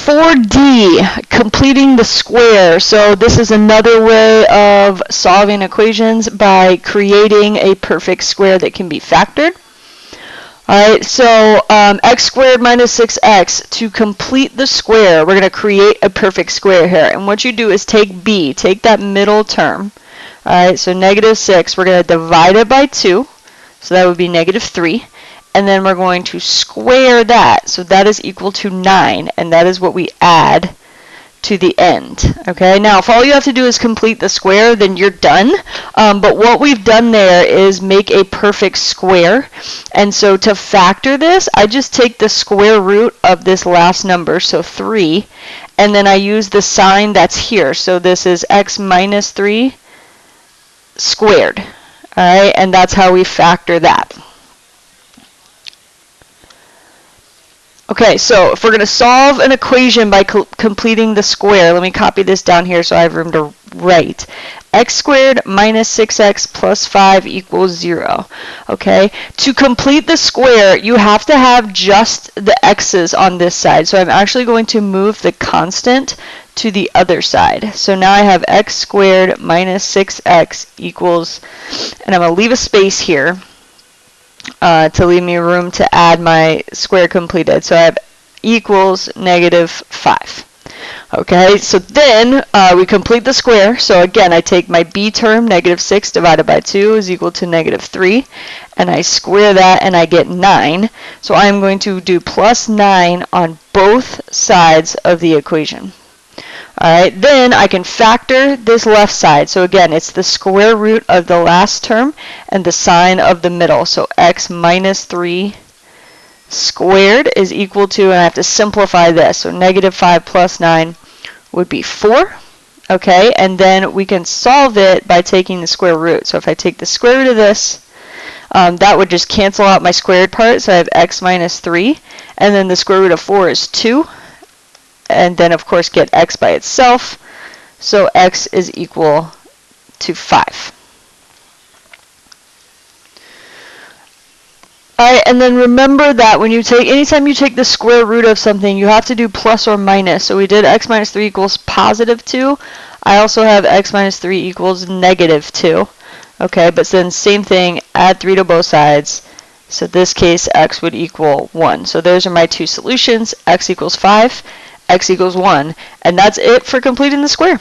4D, completing the square. So this is another way of solving equations by creating a perfect square that can be factored. Alright, so x squared minus 6x, to complete the square, we're going to create a perfect square here. And what you do is take b, take that middle term. Alright, so negative 6, we're going to divide it by 2, so that would be negative 3. And then we're going to square that, so that is equal to 9, and that is what we add to the end. Okay, now if all you have to do is complete the square, then you're done. But what we've done there is make a perfect square. And so to factor this, I just take the square root of this last number, so 3, and then I use the sign that's here. So this is x minus 3 squared. Alright, and that's how we factor that. Okay, so if we're going to solve an equation by completing the square, let me copy this down here so I have room to write. X squared minus 6x plus 5 equals 0. Okay, to complete the square, you have to have just the x's on this side. So I'm actually going to move the constant to the other side. So now I have x squared minus 6x equals, and I'm going to leave a space here to leave me room to add my square completed. So I have equals negative 5. Okay, so then we complete the square. So again, I take my b term, negative 6 divided by 2 is equal to negative 3. And I square that and I get 9. So I'm going to do plus 9 on both sides of the equation. Alright, then I can factor this left side. So again, it's the square root of the last term and the sign of the middle. So x minus 3 squared is equal to, and I have to simplify this, so negative 5 plus 9 would be 4. Okay, and then we can solve it by taking the square root. So if I take the square root of this, that would just cancel out my squared part. So I have x minus 3, and then the square root of 4 is 2. And then, of course, get x by itself. So x is equal to 5. Alright, and then remember that when you anytime you take the square root of something, you have to do plus or minus. So we did x minus 3 equals positive 2. I also have x minus 3 equals negative 2. Okay, but then same thing, add 3 to both sides. So in this case, x would equal 1. So those are my two solutions, x equals 5. X equals 1, and that's it for completing the square.